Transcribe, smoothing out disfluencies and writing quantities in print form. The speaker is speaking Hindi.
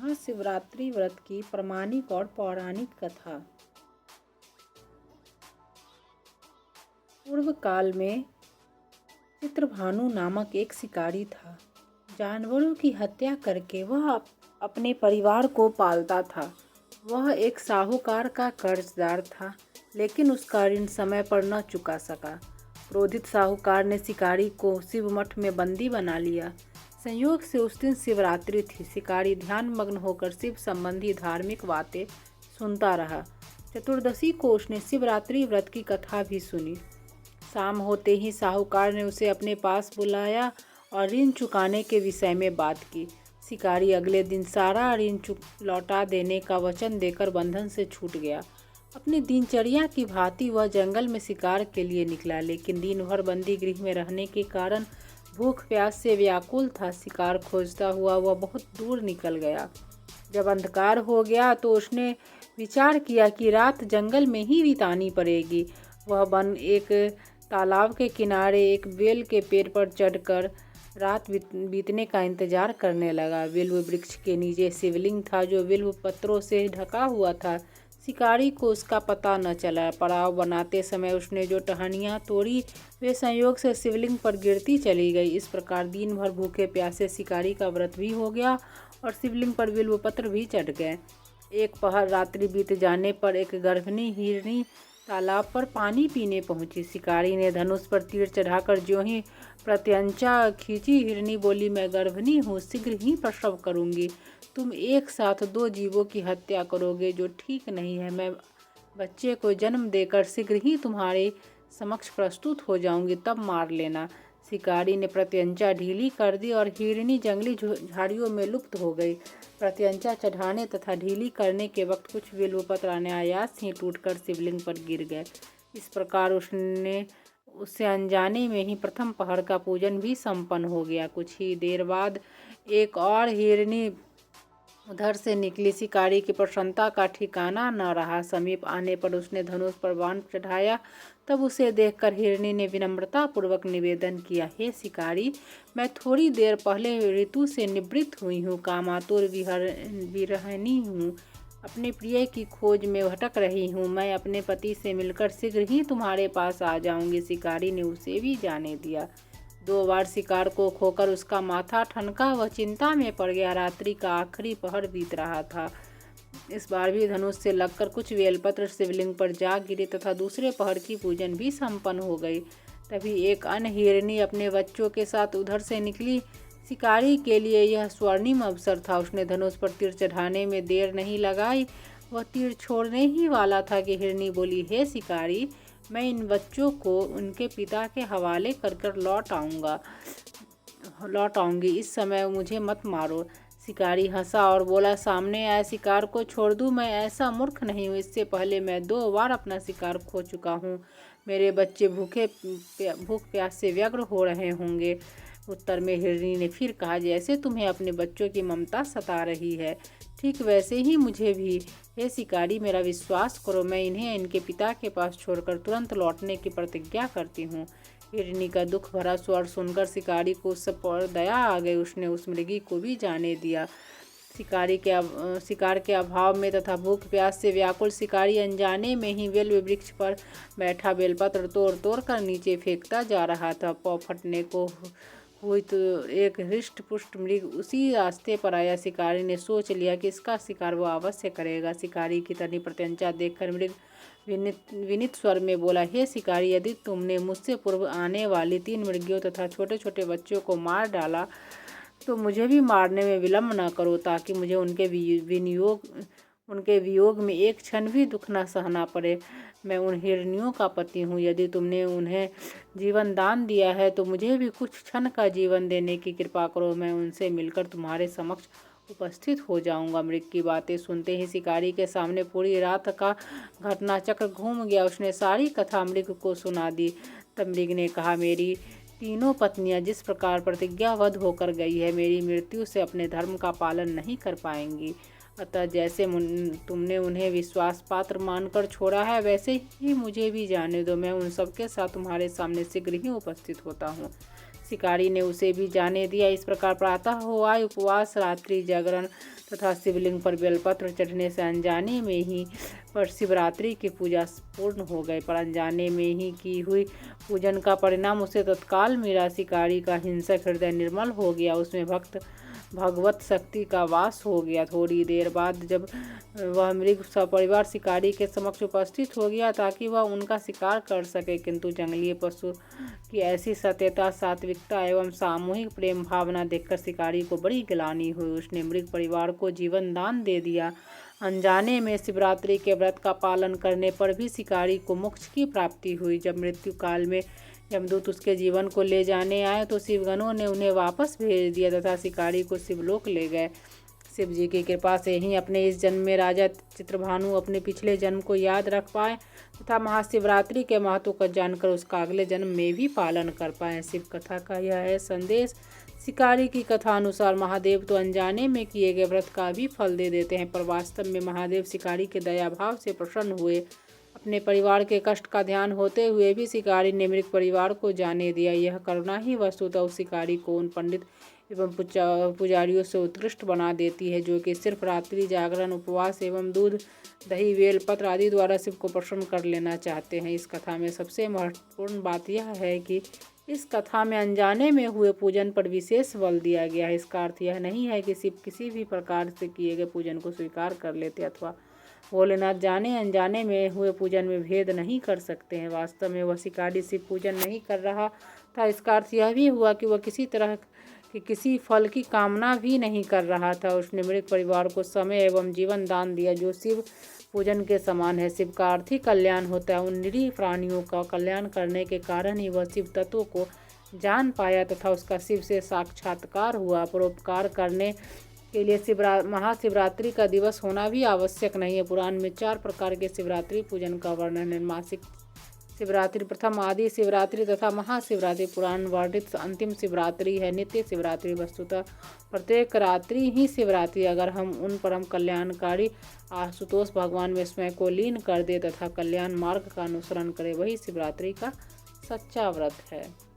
महाशिवरात्रि व्रत की प्रामाणिक और पौराणिक कथा। पूर्व काल में चित्रभानु नामक एक शिकारी था। जानवरों की हत्या करके वह अपने परिवार को पालता था। वह एक साहूकार का कर्जदार था, लेकिन उसका ऋण समय पर न चुका सका। क्रोधित साहूकार ने शिकारी को शिव मठ में बंदी बना लिया। संयोग से उस दिन शिवरात्रि थी। शिकारी ध्यान मग्न होकर शिव संबंधी धार्मिक बातें सुनता रहा। चतुर्दशी को उसने शिवरात्रि व्रत की कथा भी सुनी। शाम होते ही साहूकार ने उसे अपने पास बुलाया और ऋण चुकाने के विषय में बात की। शिकारी अगले दिन सारा ऋण लौटा देने का वचन देकर बंधन से छूट गया। अपनी दिनचर्या की भांति वह जंगल में शिकार के लिए निकला, लेकिन दिन भर बंदी गृह में रहने के कारण भूख प्यास से व्याकुल था। शिकार खोजता हुआ वह बहुत दूर निकल गया। जब अंधकार हो गया तो उसने विचार किया कि रात जंगल में ही बितानी पड़ेगी। वह वन एक तालाब के किनारे एक बेल के पेड़ पर चढ़कर रात बीतने का इंतजार करने लगा। बिल्व वृक्ष के नीचे शिवलिंग था, जो बिल्व पत्रों से ढका हुआ था। शिकारी को उसका पता न चला। पड़ाव बनाते समय उसने जो टहनियाँ तोड़ी वे संयोग से शिवलिंग पर गिरती चली गई। इस प्रकार दिन भर भूखे प्यासे शिकारी का व्रत भी हो गया और शिवलिंग पर बिल्व पत्र भी चढ़ गए। एक पहर रात्रि बीत जाने पर एक गर्भिणी हिरनी तालाब पर पानी पीने पहुंची। शिकारी ने धनुष पर तीर चढ़ाकर ज्यों ही प्रत्यंचा खींची, हिरनी बोली, मैं गर्भिणी हूँ, शीघ्र ही प्रसव करूंगी। तुम एक साथ दो जीवों की हत्या करोगे, जो ठीक नहीं है। मैं बच्चे को जन्म देकर शीघ्र ही तुम्हारे समक्ष प्रस्तुत हो जाऊंगी, तब मार लेना। शिकारी ने प्रत्यंचा ढीली कर दी और हिरनी जंगली झाड़ियों में लुप्त हो गई। प्रत्यंचा चढ़ाने तथा ढीली करने के वक्त कुछ बिल्वपत्र अनायास ही टूटकर शिवलिंग पर गिर गए। इस प्रकार उससे अनजाने में ही प्रथम पहर का पूजन भी संपन्न हो गया। कुछ ही देर बाद एक और हिरनी उधर से निकली। शिकारी की प्रसन्नता का ठिकाना न रहा। समीप आने पर उसने धनुष पर बाण चढ़ाया। तब उसे देखकर हिरनी ने विनम्रता पूर्वक निवेदन किया, हे शिकारी, मैं थोड़ी देर पहले ऋतु से निवृत्त हुई हूँ, कामातुर विरहिणी हूँ, अपने प्रिय की खोज में भटक रही हूँ। मैं अपने पति से मिलकर शीघ्र ही तुम्हारे पास आ जाऊंगी। शिकारी ने उसे भी जाने दिया। 2 बार शिकार को खोकर उसका माथा ठनका। वह चिंता में पड़ गया। रात्रि का आखिरी पहर बीत रहा था। इस बार भी धनुष से लगकर कुछ बेलपत्र शिवलिंग पर जा गिरे तथा दूसरे पहर की पूजन भी संपन्न हो गई। तभी एक अन्य हिरनी अपने बच्चों के साथ उधर से निकली। शिकारी के लिए यह स्वर्णिम अवसर था। उसने धनुष पर तीर चढ़ाने में देर नहीं लगाई। वह तीर छोड़ने ही वाला था कि हिरनी बोली, हे शिकारी, मैं इन बच्चों को उनके पिता के हवाले कर लौट आऊंगी। इस समय मुझे मत मारो। शिकारी हंसा और बोला, सामने आए शिकार को छोड़ दूं? मैं ऐसा मूर्ख नहीं हूँ। इससे पहले मैं 2 बार अपना शिकार खो चुका हूँ। मेरे बच्चे भूख प्यास से व्यग्र हो रहे होंगे। उत्तर में हिरनी ने फिर कहा, जैसे तुम्हें अपने बच्चों की ममता सता रही है, ठीक वैसे ही मुझे भी। हे शिकारी, मेरा विश्वास करो, मैं इन्हें इनके पिता के पास छोड़कर तुरंत लौटने की प्रतिज्ञा करती हूँ। हिरनी का दुख भरा स्वर सुनकर शिकारी को उस पर दया आ गई। उसने उस मृगी को भी जाने दिया। शिकार के अभाव में तथा भूख प्यास से व्याकुल शिकारी अनजाने में ही बेल वृक्ष पर बैठा बेलपत्र तोड़ तोड़ कर नीचे फेंकता जा रहा था। पौ फटने को हुई तो एक हृष्ट पुष्ट मृग उसी रास्ते पर आया। शिकारी ने सोच लिया कि इसका शिकार वह अवश्य करेगा। शिकारी की तनी प्रत्यंचा देखकर मृग विनीत स्वर में बोला, हे शिकारी, यदि तुमने मुझसे पूर्व आने वाली 3 मृगियों तथा छोटे छोटे बच्चों को मार डाला तो मुझे भी मारने में विलम्ब न करो, ताकि मुझे उनके वियोग में एक क्षण भी दुख न सहना पड़े। मैं उन हिरनियों का पति हूँ। यदि तुमने उन्हें जीवन दान दिया है तो मुझे भी कुछ क्षण का जीवन देने की कृपा करो। मैं उनसे मिलकर तुम्हारे समक्ष उपस्थित हो जाऊंगा। मृग की बातें सुनते ही शिकारी के सामने पूरी रात का घटनाचक्र घूम गया। उसने सारी कथा मृग को सुना दी। तब मृग ने कहा, मेरी तीनों पत्नियां जिस प्रकार प्रतिज्ञाबद्ध होकर गई है, मेरी मृत्यु से अपने धर्म का पालन नहीं कर पाएंगी। अतः जैसे तुमने उन्हें विश्वास पात्र मानकर छोड़ा है, वैसे ही मुझे भी जाने दो। मैं उन सबके साथ तुम्हारे सामने शीघ्र ही उपस्थित होता हूँ। शिकारी ने उसे भी जाने दिया। इस प्रकार प्रातः हुआ उपवास, रात्रि जागरण तथा शिवलिंग पर बेलपत्र चढ़ने से अनजाने में ही पर शिवरात्रि की पूजा पूर्ण हो गई। पर अनजाने में ही की हुई पूजन का परिणाम उसे तत्काल मिला। शिकारी का हिंसक हृदय निर्मल हो गया, उसमें भगवत शक्ति का वास हो गया। थोड़ी देर बाद जब वह मृग सपरिवार शिकारी के समक्ष उपस्थित हो गया ताकि वह उनका शिकार कर सके, किंतु जंगली पशु की ऐसी सत्यता, सात्विकता एवं सामूहिक प्रेम भावना देखकर शिकारी को बड़ी ग्लानि हुई। उसने मृग परिवार को जीवन दान दे दिया। अनजाने में शिवरात्रि के व्रत का पालन करने पर भी शिकारी को मोक्ष की प्राप्ति हुई। जब मृत्यु काल में यमदूत उसके जीवन को ले जाने आए तो शिवगणों ने उन्हें वापस भेज दिया तथा शिकारी को शिवलोक ले गए। शिव जी की कृपा से ही अपने इस जन्म में राजा चित्रभानु अपने पिछले जन्म को याद रख पाए तथा महाशिवरात्रि के महत्व को जानकर उसका अगले जन्म में भी पालन कर पाए। शिव कथा का यह है संदेश। शिकारी की कथा अनुसार महादेव तो अनजाने में किए गए व्रत का भी फल दे देते हैं, पर वास्तव में महादेव शिकारी के दया भाव से प्रसन्न हुए। अपने परिवार के कष्ट का ध्यान होते हुए भी शिकारी ने मृग परिवार को जाने दिया। यह करुणा ही वस्तुतः उस शिकारी को उन पंडित एवं पुजारियों से उत्कृष्ट बना देती है जो कि सिर्फ रात्रि जागरण, उपवास एवं दूध, दही, बेल पत्र आदि द्वारा शिव को प्रसन्न कर लेना चाहते हैं। इस कथा में सबसे महत्वपूर्ण बात यह है कि इस कथा में अनजाने में हुए पूजन पर विशेष बल दिया गया है। इसका अर्थ यह नहीं है कि शिव किसी भी प्रकार से किए गए पूजन को स्वीकार कर लेते अथवा भोलेनाथ जाने अनजाने में हुए पूजन में भेद नहीं कर सकते हैं। वास्तव में वह शिकारी शिव पूजन नहीं कर रहा था। इसका अर्थ यह भी हुआ कि वह किसी तरह के किसी फल की कामना भी नहीं कर रहा था। उसने मृग परिवार को समय एवं जीवन दान दिया जो शिव पूजन के समान है। शिव का अर्थ ही कल्याण होता है। उन निरीह प्राणियों का कल्याण करने के कारण ही वह शिव तत्व को जान पाया तथा उसका शिव से साक्षात्कार हुआ। परोपकार करने के लिए महाशिवरात्रि का दिवस होना भी आवश्यक नहीं है। पुराण में 4 प्रकार के शिवरात्रि पूजन का वर्णन है। मासिक शिवरात्रि, प्रथम आदि शिवरात्रि तथा महाशिवरात्रि पुराण वर्णित अंतिम शिवरात्रि है। नित्य शिवरात्रि वस्तुतः प्रत्येक रात्रि ही शिवरात्रि अगर हम उन परम कल्याणकारी आशुतोष भगवान में स्वयं को लीन कर दे तथा कल्याण मार्ग का अनुसरण करें, वही शिवरात्रि का सच्चा व्रत है।